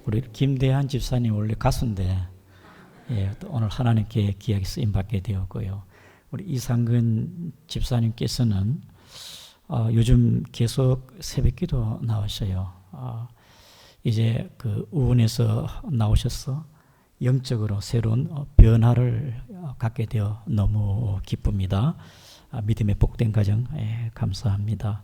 우리 김대한 집사님 원래 가수인데 또 오늘 하나님께 귀하게 쓰임받게 되었고요. 우리 이상근 집사님께서는 요즘 계속 새벽기도 나오셔요. 이제 그 우원에서 나오셔서 영적으로 새로운 변화를 갖게 되어 너무 기쁩니다. 믿음의 복된 가정 감사합니다.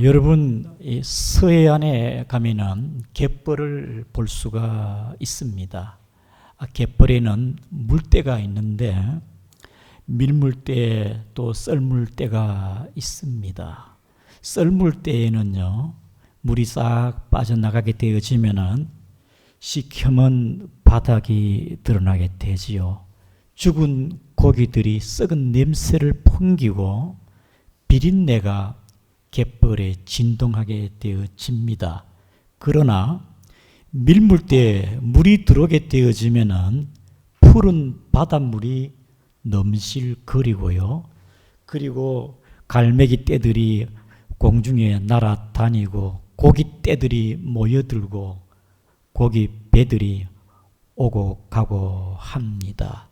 여러분, 이 서해안에 가면은 갯벌을 볼 수가 있습니다. 갯벌에는 물때가 있는데 밀물때 또 썰물때가 있습니다. 썰물때에는요, 물이 싹 빠져나가게 되어지면은 시커먼 바닥이 드러나게 되지요. 죽은 고기들이 썩은 냄새를 풍기고 비린내가 갯벌에 진동하게 되어집니다. 그러나 밀물때에 물이 들어오게 되어지면은 푸른 바닷물이 넘실거리고요. 그리고 갈매기 떼들이 공중에 날아다니고 고기 떼들이 모여들고 고기 배들이 오고 가고 합니다.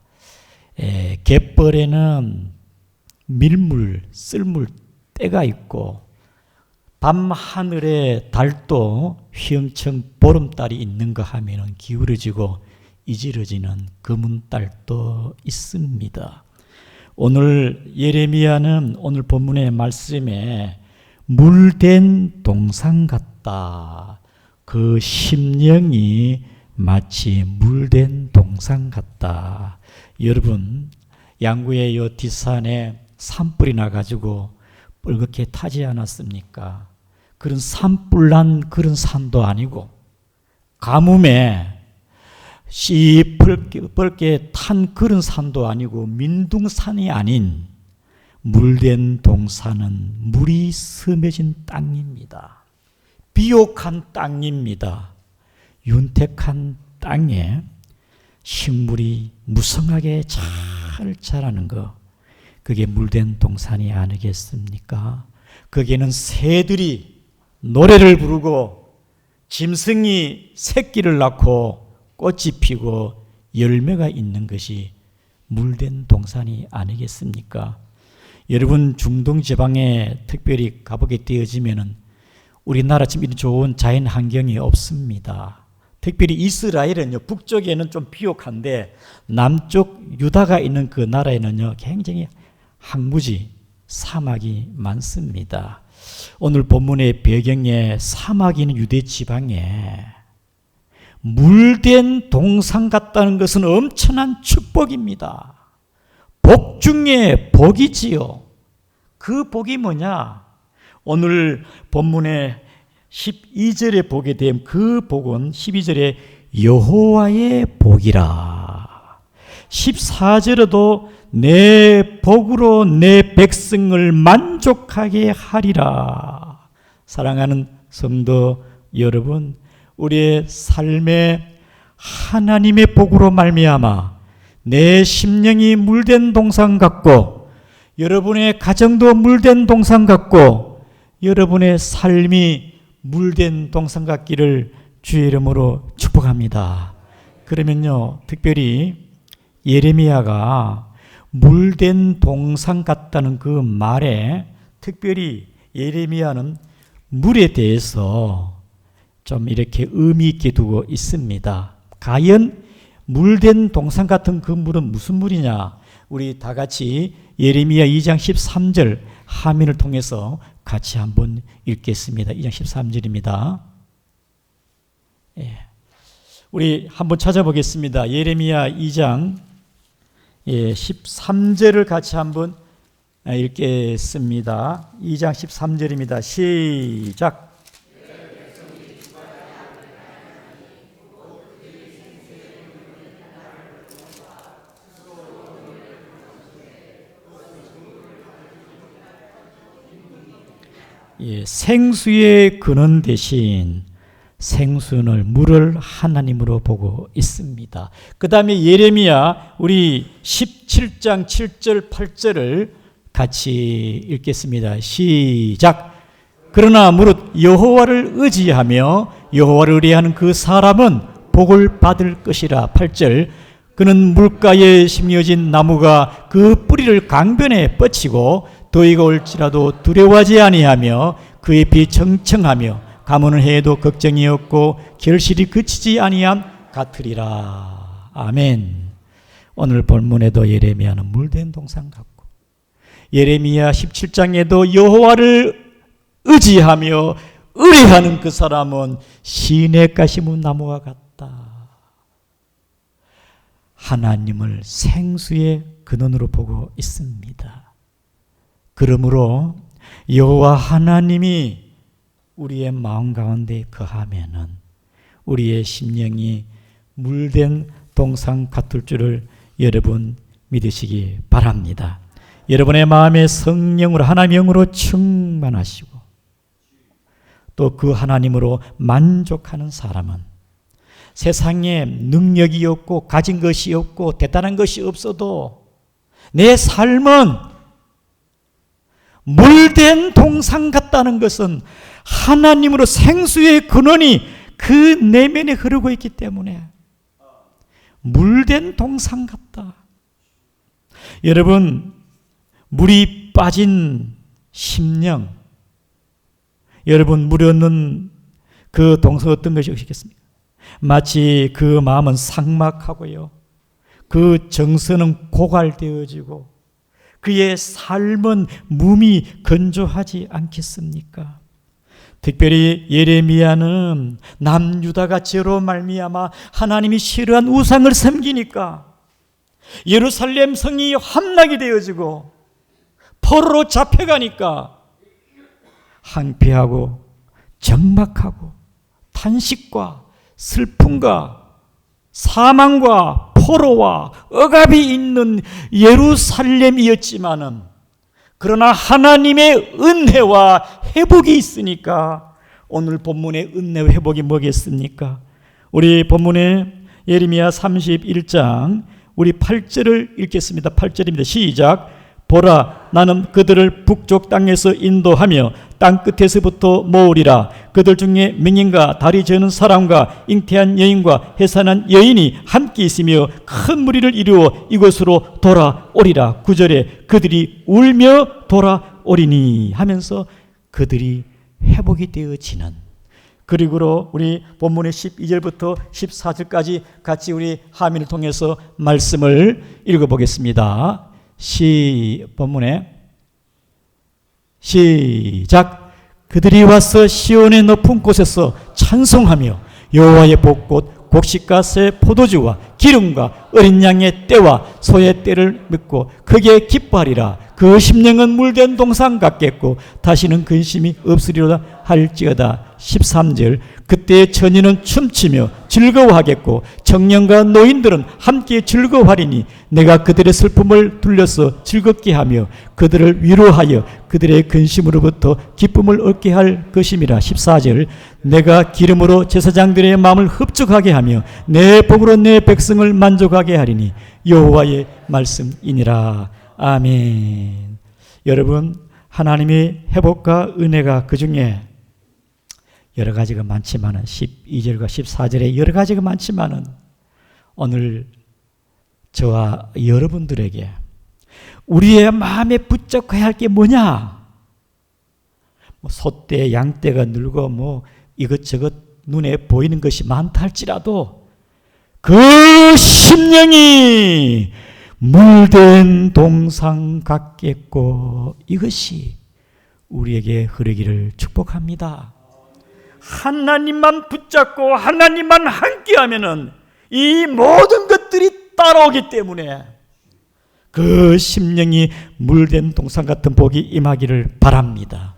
갯벌에는 밀물, 쓸물 때가 있고 밤하늘에 달도 휘영청 보름달이 있는가 하면 기울어지고 이지러지는 검은 달도 있습니다. 오늘 예레미야는 오늘 본문의 말씀에 물된 동상 같다. 그 심령이 마치 물된 동상 같다. 여러분, 양구의 요 뒷산에 산불이 나가지고 뻘겋게 타지 않았습니까? 그런 산불난 그런 산도 아니고 가뭄에 시뻘게 탄 그런 산도 아니고 민둥산이 아닌 물된 동산은 물이 스며진 땅입니다. 비옥한 땅입니다. 윤택한 땅에 식물이 무성하게 잘 자라는 것, 그게 물된 동산이 아니겠습니까? 거기에는 새들이 노래를 부르고 짐승이 새끼를 낳고 꽃이 피고 열매가 있는 것이 물된 동산이 아니겠습니까? 여러분, 중동 지방에 특별히 가보게 되어지면은 우리나라 지금 이런 좋은 자연 환경이 없습니다. 특별히 이스라엘은요, 북쪽에는 좀 비옥한데 남쪽 유다가 있는 그 나라에는요, 굉장히 황무지, 사막이 많습니다. 오늘 본문의 배경에 사막이 있는 유대 지방에 물된 동상 같다는 것은 엄청난 축복입니다. 복 중에 복이지요. 그 복이 뭐냐? 오늘 본문의 12절에 보게 되면 그 복은 12절에 여호와의 복이라. 14절에도 내 복으로 내 백성을 만족하게 하리라. 사랑하는 성도 여러분, 우리의 삶에 하나님의 복으로 말미암아 내 심령이 물된 동상 같고 여러분의 가정도 물된 동상 같고 여러분의 삶이 물된 동상 같기를 주의 이름으로 축복합니다. 그러면요, 특별히 예레미야가 물된 동상 같다는 그 말에 특별히 예레미야는 물에 대해서 좀 이렇게 의미 있게 두고 있습니다. 과연 물된 동상 같은 그 물은 무슨 물이냐? 우리 다 같이 예레미야 2장 13절 화면을 통해서 같이 한번 읽겠습니다. 2장 13절입니다. 우리 한번 찾아보겠습니다. 예레미야 2장 13절을 같이 한번 읽겠습니다. 2장 13절입니다. 시작. 생수의 근원 대신 생수는 물을 하나님으로 보고 있습니다. 그 다음에 예레미야 우리 17장 7절 8절을 같이 읽겠습니다. 시작. 그러나 무릇 여호와를 의지하며 여호와를 의뢰하는 그 사람은 복을 받을 것이라. 8절. 그는 물가에 심겨진 나무가 그 뿌리를 강변에 뻗치고 더위가 올지라도 두려워하지 아니하며 그의 잎이 청청하며 가뭄을 해도 걱정이 없고 결실이 그치지 아니함 같으리라. 아멘. 오늘 본문에도 예레미야는 물된 동산 같고 예레미야 17장에도 여호와를 의지하며 의뢰하는 그 사람은 시냇가 심은 나무와 같다. 하나님을 생수의 근원으로 보고 있습니다. 그러므로 여호와 하나님이 우리의 마음 가운데 거하면은 우리의 심령이 물된 동산 같을 줄을 여러분 믿으시기 바랍니다. 여러분의 마음에 성령으로 하나님의 영으로 충만하시고 또 그 하나님으로 만족하는 사람은 세상에 능력이 없고 가진 것이 없고 대단한 것이 없어도 내 삶은 물된 동산 같다는 것은 하나님으로 생수의 근원이 그 내면에 흐르고 있기 때문에 물된 동산 같다. 여러분, 물이 빠진 심령, 여러분 물이 없는 그 동산 어떤 것이 없겠습니까? 마치 그 마음은 삭막하고요, 그 정서는 고갈되어지고 그의 삶은 몸이 건조하지 않겠습니까? 특별히 예레미야는 남유다가 죄로 말미암아 하나님이 싫어한 우상을 섬기니까 예루살렘 성이 함락이 되어지고 포로로 잡혀가니까 항폐하고 적막하고 탄식과 슬픔과 사망과 포로와 억압이 있는 예루살렘이었지만은 그러나 하나님의 은혜와 회복이 있으니까 오늘 본문의 은혜와 회복이 뭐겠습니까? 우리 본문의 예레미야 31장 우리 8절을 읽겠습니다. 8절입니다. 시작. 보라, 나는 그들을 북쪽 땅에서 인도하며 땅 끝에서부터 모으리라. 그들 중에 명인과 다리 저는 사람과 잉태한 여인과 해산한 여인이 함께 있으며 큰 무리를 이루어 이곳으로 돌아오리라. 9절에 그들이 울며 돌아오리니 하면서 그들이 회복이 되어지는, 그리고 우리 본문의 12절부터 14절까지 같이 우리 하민을 통해서 말씀을 읽어보겠습니다. 본문에 시작. 그들이 와서 시온의 높은 곳에서 찬송하며 여호와의 복꽃 곡식과 새 포도주와 기름과 어린 양의 때와 소의 때를 믿고 크게 기뻐하리라. 그 심령은 물된 동산 같겠고 다시는 근심이 없으리로다 할지어다. 13절. 그때 처녀는 춤추며 즐거워하겠고 청년과 노인들은 함께 즐거워하리니 내가 그들의 슬픔을 둘러서 즐겁게 하며 그들을 위로하여 그들의 근심으로부터 기쁨을 얻게 할 것임이라. 14절. 내가 기름으로 제사장들의 마음을 흡족하게 하며 내 복으로 내 백성을 만족하게 하리니 여호와의 말씀이니라. 아멘. 여러분, 하나님의 회복과 은혜가 그 중에 여러 가지가 많지만은 12절과 14절에 여러 가지가 많지만은 오늘 저와 여러분들에게 우리의 마음에 붙잡아야 할 게 뭐냐? 소떼, 양떼가 늘고 이것저것 눈에 보이는 것이 많다 할지라도 그 심령이 물된 동산 같겠고 이것이 우리에게 흐르기를 축복합니다. 하나님만 붙잡고 하나님만 함께하면은 이 모든 것들이 따라오기 때문에 그 심령이 물된 동산 같은 복이 임하기를 바랍니다.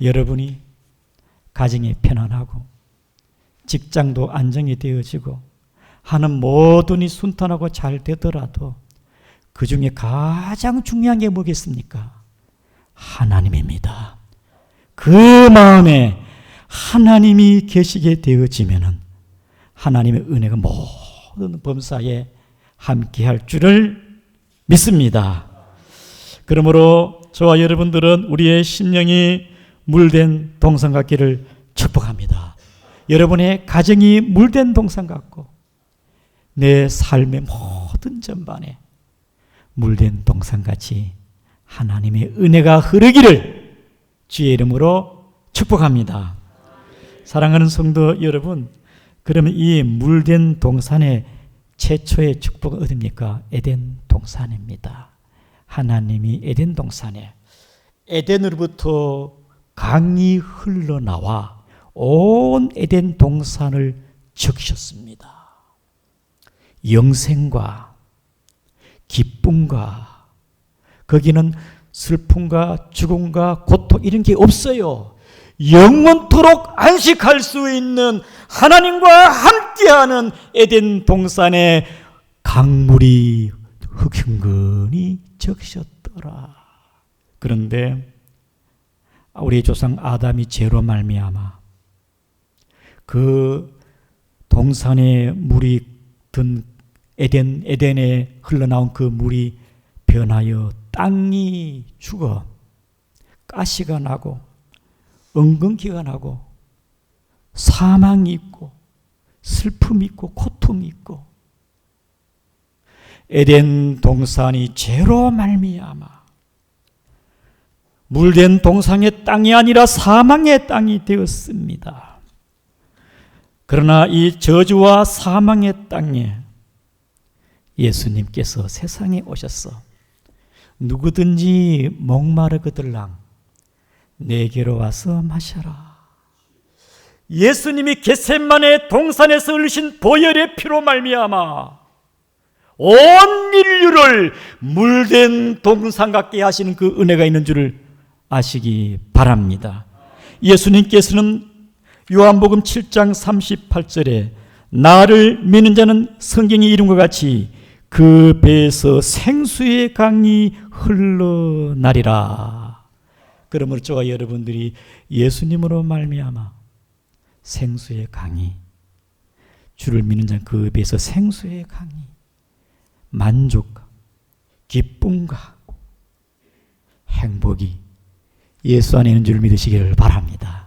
여러분이 가정이 편안하고 직장도 안정이 되어지고 하는 모든 이 순탄하고 잘 되더라도 그 중에 가장 중요한 게 뭐겠습니까? 하나님입니다. 그 마음에 하나님이 계시게 되어지면은 하나님의 은혜가 모든 범사에 함께할 줄을 믿습니다. 그러므로 저와 여러분들은 우리의 심령이 물된 동산 같기를 축복합니다. 여러분의 가정이 물된 동산 같고 내 삶의 모든 전반에 물된 동산같이 하나님의 은혜가 흐르기를 주의 이름으로 축복합니다. 사랑하는 성도 여러분, 그러면 이 물된 동산의 최초의 축복은 어디입니까? 에덴 동산입니다. 하나님이 에덴 동산에 에덴으로부터 강이 흘러나와 온 에덴 동산을 적셨습니다. 영생과 기쁨과 거기는 슬픔과 죽음과 고통 이런 게 없어요. 영원토록 안식할 수 있는 하나님과 함께하는 에덴 동산에 강물이 흑현근히 적셨더라. 그런데 우리 조상 아담이 죄로 말미암아 그 동산에 물이 든 에덴에 흘러나온 그 물이 변하여 땅이 죽어 가시가 나고 엉겅퀴가 나고 사망이 있고 슬픔이 있고 고통이 있고 에덴 동산이 죄로 말미암아 물된 동산의 땅이 아니라 사망의 땅이 되었습니다. 그러나 이 저주와 사망의 땅에 예수님께서 세상에 오셔서 누구든지 목마르거들랑 내게로 와서 마셔라. 예수님이 겟세마네 동산에서 흘리신 보혈의 피로 말미암아 온 인류를 물된 동산 같게 하시는 그 은혜가 있는 줄을 아시기 바랍니다. 예수님께서는 요한복음 7장 38절에 나를 믿는 자는 성경이 이름과 같이 그 배에서 생수의 강이 흘러나리라. 그러므로 저와 여러분들이 예수님으로 말미암아 생수의 강이, 주를 믿는 자는 그 배에서 생수의 강이 만족과 기쁨과 행복이 예수 안에 있는 줄 믿으시기를 바랍니다.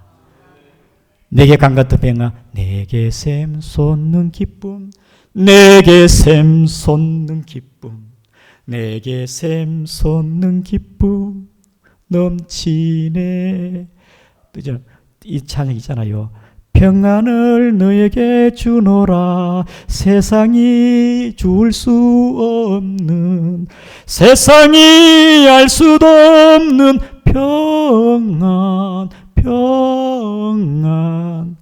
내게 강 같은 병아 내게 샘 솟는 기쁨, 내게 샘 솟는 기쁨, 내게 샘 솟는 기쁨 넘치네. 이 찬양 있잖아요. 평안을 너에게 주노라. 세상이 줄 수 없는, 세상이 알 수도 없는 평안, 평안,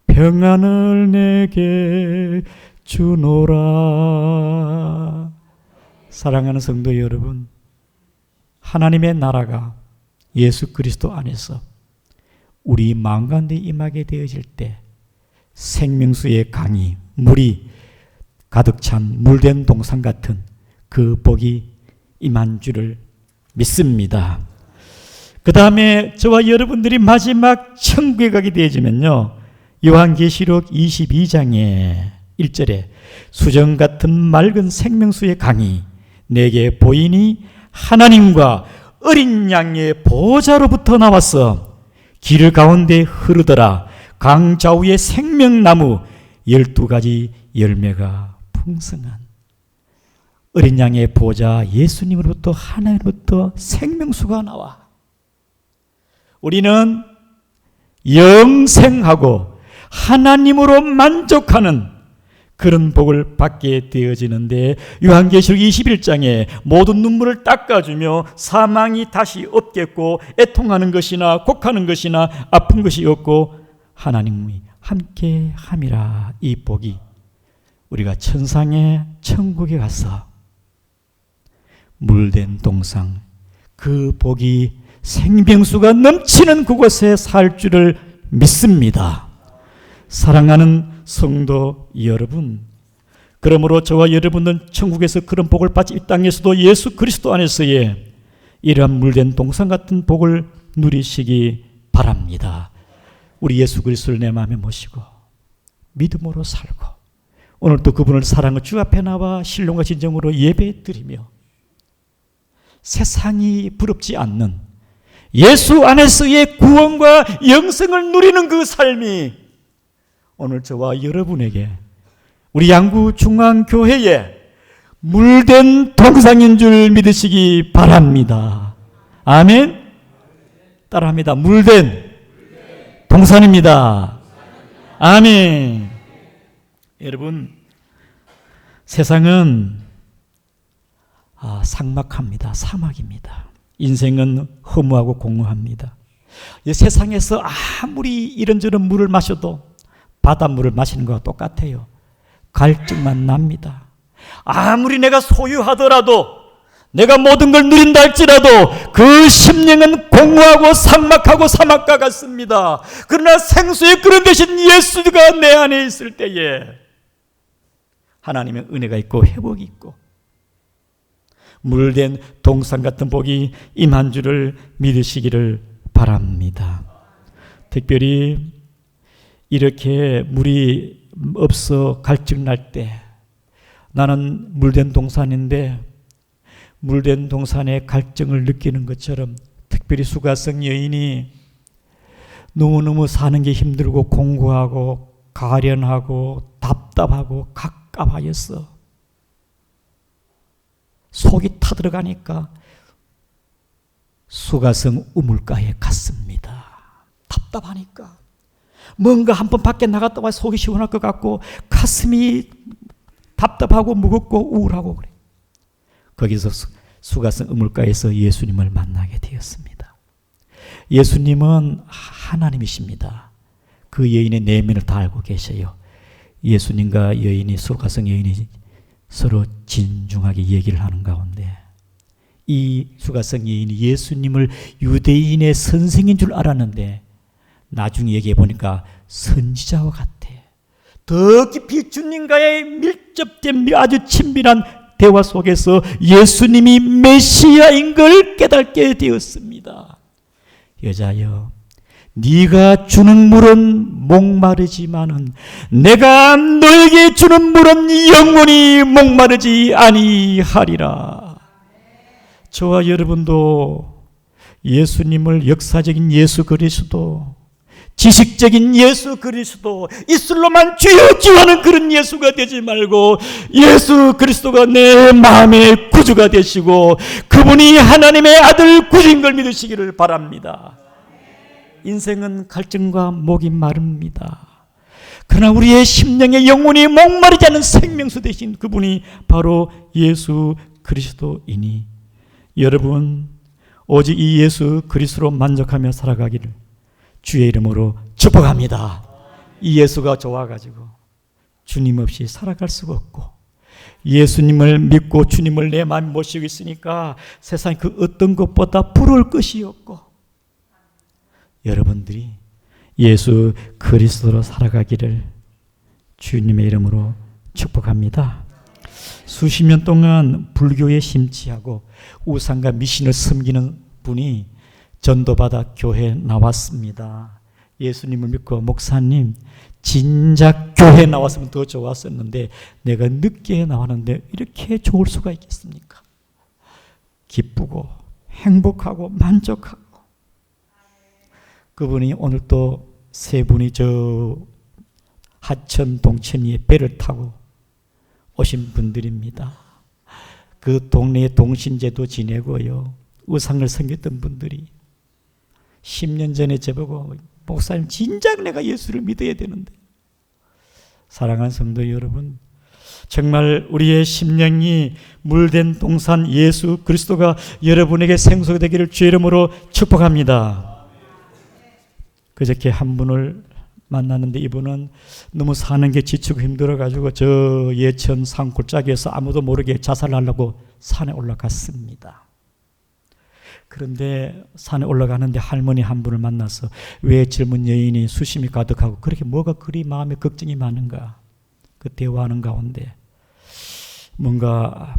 평안을 내게 주노라. 사랑하는 성도 여러분, 하나님의 나라가 예수 그리스도 안에서 우리 마음 가운데 임하게 되어질 때 생명수의 강이, 물이 가득 찬 물된 동산 같은 그 복이 임한 줄을 믿습니다. 그 다음에 저와 여러분들이 마지막 천국에 가게 되어지면요, 요한계시록 22장에 1절에 수정 같은 맑은 생명수의 강이 내게 보이니 하나님과 어린 양의 보좌로부터 나왔어 길 가운데 흐르더라. 강 좌우에 생명나무 12가지 열매가 풍성한 어린 양의 보좌 예수님으로부터, 하나님으로부터 생명수가 나와 우리는 영생하고 하나님으로 만족하는 그런 복을 받게 되어지는데, 요한계시록 21장에 모든 눈물을 닦아주며 사망이 다시 없겠고 애통하는 것이나 곡하는 것이나 아픈 것이 없고 하나님이 함께 함이라. 이 복이 우리가 천상의 천국에 가서 물된 동상, 그 복이 생명수가 넘치는 그곳에 살 줄을 믿습니다. 사랑하는 성도 여러분, 그러므로 저와 여러분은 천국에서 그런 복을 받지, 이 땅에서도 예수 그리스도 안에서의 이러한 물된 동산 같은 복을 누리시기 바랍니다. 우리 예수 그리스도를 내 마음에 모시고 믿음으로 살고 오늘도 그분을 사랑하고 주 앞에 나와 신령과 진정으로 예배 드리며 세상이 부럽지 않는 예수 안에서의 구원과 영생을 누리는 그 삶이 오늘 저와 여러분에게 우리 양구중앙교회에 물된 동상인 줄 믿으시기 바랍니다. 아멘. 따라합니다. 물된 동산입니다. 아멘. 여러분, 세상은 삭막합니다. 사막입니다. 인생은 허무하고 공허합니다. 이 세상에서 아무리 이런저런 물을 마셔도 바닷물을 마시는 것과 똑같아요. 갈증만 납니다. 아무리 내가 소유하더라도, 내가 모든 걸 누린다 할지라도 그 심령은 공허하고 삭막하고 사막과 같습니다. 그러나 생수의 그런 대신 예수가 내 안에 있을 때에 하나님의 은혜가 있고 회복이 있고 물된 동산 같은 복이 임한 줄을 믿으시기를 바랍니다. 특별히 이렇게 물이 없어 갈증 날 때, 나는 물된 동산인데 물된 동산의 갈증을 느끼는 것처럼, 특별히 수가성 여인이 너무너무 사는 게 힘들고 공고하고 가련하고 답답하고 갑갑하였어. 속이 타들어가니까 수가성 우물가에 갔습니다. 답답하니까 뭔가 한번 밖에 나갔다 와 속이 시원할 것 같고 가슴이 답답하고 무겁고 우울하고 그래. 거기서 수가성 우물가에서 예수님을 만나게 되었습니다. 예수님은 하나님이십니다. 그 여인의 내면을 다 알고 계셔요. 예수님과 여인이, 수가성 여인이 서로 진중하게 얘기를 하는 가운데 이 수가성 여인이 예수님을 유대인의 선생인 줄 알았는데 나중에 얘기해 보니까 선지자와 같아. 더 깊이 주님과의 밀접된 아주 친밀한 대화 속에서 예수님이 메시아인 걸 깨닫게 되었습니다. 여자여, 네가 주는 물은 목마르지만은 내가 너에게 주는 물은 영원히 목마르지 아니하리라. 저와 여러분도 예수님을, 역사적인 예수 그리스도, 지식적인 예수 그리스도, 입술로만 주여 주하는 그런 예수가 되지 말고 예수 그리스도가 내 마음의 구주가 되시고 그분이 하나님의 아들 구주인 걸 믿으시기를 바랍니다. 인생은 갈증과 목이 마릅니다. 그러나 우리의 심령의 영혼이 목마르지 않은 생명수 되신 그분이 바로 예수 그리스도이니 여러분, 오직 이 예수 그리스도로 만족하며 살아가기를 주의 이름으로 축복합니다. 이 예수가 좋아가지고 주님 없이 살아갈 수가 없고, 예수님을 믿고 주님을 내 마음에 모시고 있으니까 세상 그 어떤 것보다 부러울 것이 없고, 여러분들이 예수 그리스도로 살아가기를 주님의 이름으로 축복합니다. 수십 년 동안 불교에 심취하고 우상과 미신을 섬기는 분이 전도받아 교회에 나왔습니다. 예수님을 믿고 목사님, 진작 교회에 나왔으면 더 좋았었는데 내가 늦게 나왔는데 이렇게 좋을 수가 있겠습니까? 기쁘고 행복하고 만족하고, 그분이 오늘 또 세 분이 저 하천 동천리에 배를 타고 오신 분들입니다. 그 동네에 동신제도 지내고요, 우상을 섬겼던 분들이 10년 전에 저보고 목사님 진작 내가 예수를 믿어야 되는데. 사랑하는 성도 여러분, 정말 우리의 심령이 물된 동산 예수 그리스도가 여러분에게 생수가 되기를 주의 이름으로 축복합니다. 그저께 한 분을 만났는데 이분은 너무 사는 게 지치고 힘들어가지고 저 예천 산 골짜기에서 아무도 모르게 자살하려고 산에 올라갔습니다. 그런데 산에 올라가는데 할머니 한 분을 만나서 왜 젊은 여인이 수심이 가득하고 그렇게 뭐가 그리 마음에 걱정이 많은가, 그 대화하는 가운데 뭔가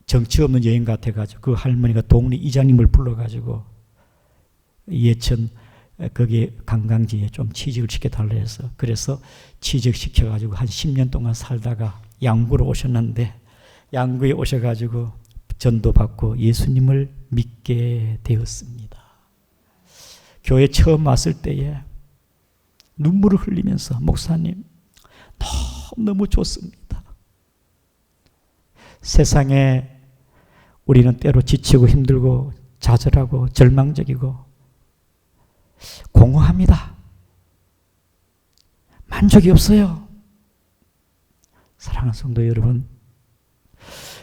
정치 없는 여인 같아가지고 그 할머니가 동네 이장님을 불러가지고 예천 거기 관광지에 좀 취직을 시켜달라 해서, 그래서 취직시켜가지고 한 10년 동안 살다가 양구로 오셨는데 양구에 오셔가지고 전도받고 예수님을 믿게 되었습니다. 교회 처음 왔을 때에 눈물을 흘리면서 목사님 너무 좋습니다. 세상에 우리는 때로 지치고 힘들고 좌절하고 절망적이고 공허합니다. 만족이 없어요. 사랑하는 성도 여러분,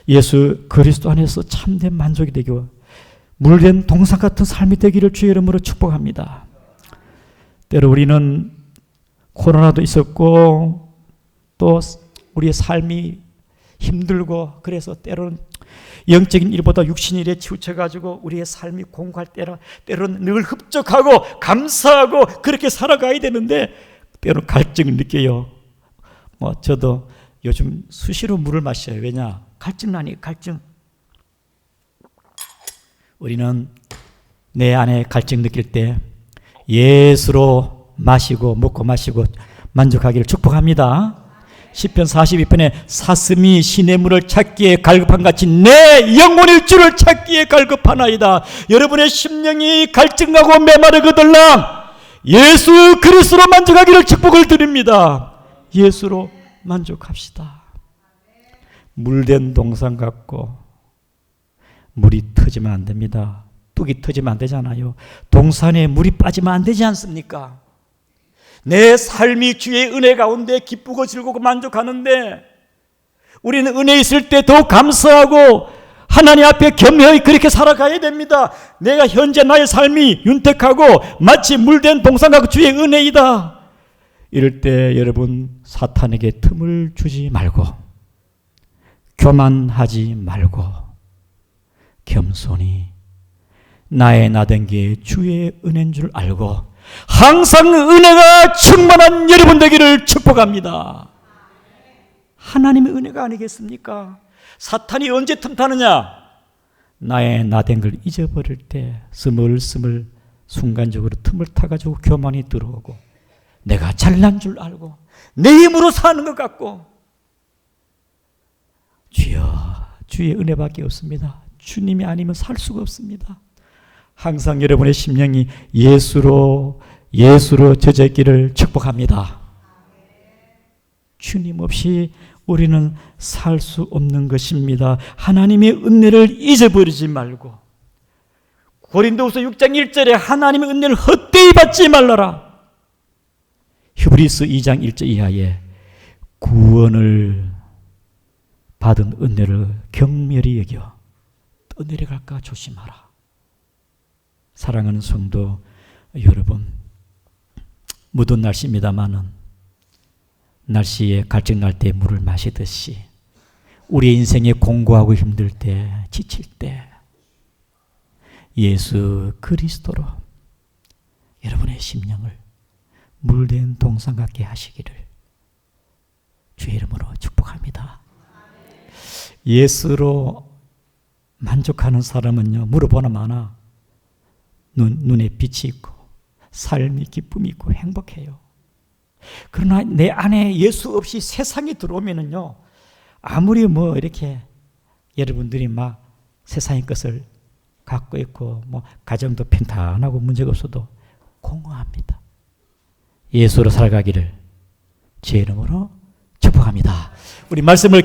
예수 그리스도 안에서 참된 만족이 되고 물된 동상 같은 삶이 되기를 주의 이름으로 축복합니다. 때로 우리는 코로나도 있었고 또 우리의 삶이 힘들고 그래서 때로는 영적인 일보다 육신 일에 치우쳐가지고 우리의 삶이 공고할 때로는 늘 흡족하고 감사하고 그렇게 살아가야 되는데 때로는 갈증을 느껴요. 저도 요즘 수시로 물을 마셔요. 왜냐? 갈증 나니 갈증. 우리는 내 안에 갈증 느낄 때 예수로 마시고 먹고 마시고 만족하기를 축복합니다. 시편 42편에 사슴이 시냇물을 찾기에 갈급한같이 내 영혼의 주를 찾기에 갈급하나이다. 여러분의 심령이 갈증나고 메마르거들랑 예수 그리스도로 만족하기를 축복을 드립니다. 예수로 만족합시다. 물된 동상 같고 물이 터지면 안 됩니다. 뚝이 터지면 안 되잖아요. 동산에 물이 빠지면 안 되지 않습니까? 내 삶이 주의 은혜 가운데 기쁘고 즐겁고 만족하는데 우리는 은혜 있을 때 더 감사하고 하나님 앞에 겸허히 그렇게 살아가야 됩니다. 내가 현재 나의 삶이 윤택하고 마치 물된 동산 같고 주의 은혜이다. 이럴 때 여러분 사탄에게 틈을 주지 말고 교만하지 말고 겸손히 나의 나된 게 주의 은혜인 줄 알고 항상 은혜가 충만한 여러분 되기를 축복합니다. 하나님의 은혜가 아니겠습니까? 사탄이 언제 틈타느냐? 나의 나된 걸 잊어버릴 때 스물스물 순간적으로 틈을 타가지고 교만이 들어오고 내가 잘난 줄 알고 내 힘으로 사는 것 같고 주여 주의 은혜밖에 없습니다. 주님이 아니면 살 수가 없습니다. 항상 여러분의 심령이 예수로 젖어있기를 축복합니다. 주님 없이 우리는 살 수 없는 것입니다. 하나님의 은혜를 잊어버리지 말고 고린도후서 6장 1절에 하나님의 은혜를 헛되이 받지 말라라. 히브리서 2장 1절 이하에 구원을 받은 은혜를 경멸히 여겨 떠내려갈까 조심하라. 사랑하는 성도 여러분, 무더운 날씨입니다마는 날씨에 갈증 날 때 물을 마시듯이 우리의 인생에 공고하고 힘들 때, 지칠 때 예수 그리스도로 여러분의 심령을 물된 동상 같게 하시기를 주의 이름으로 축복합니다. 예수로 만족하는 사람은요, 물어보나 마나 눈에 빛이 있고 삶이 기쁨이 있고 행복해요. 그러나 내 안에 예수 없이 세상에 들어오면은요, 아무리 이렇게 여러분들이 막 세상의 것을 갖고 있고 가정도 평탄하고 문제가 없어도 공허합니다. 예수로 살아가기를 제 이름으로 축복합니다. 우리 말씀을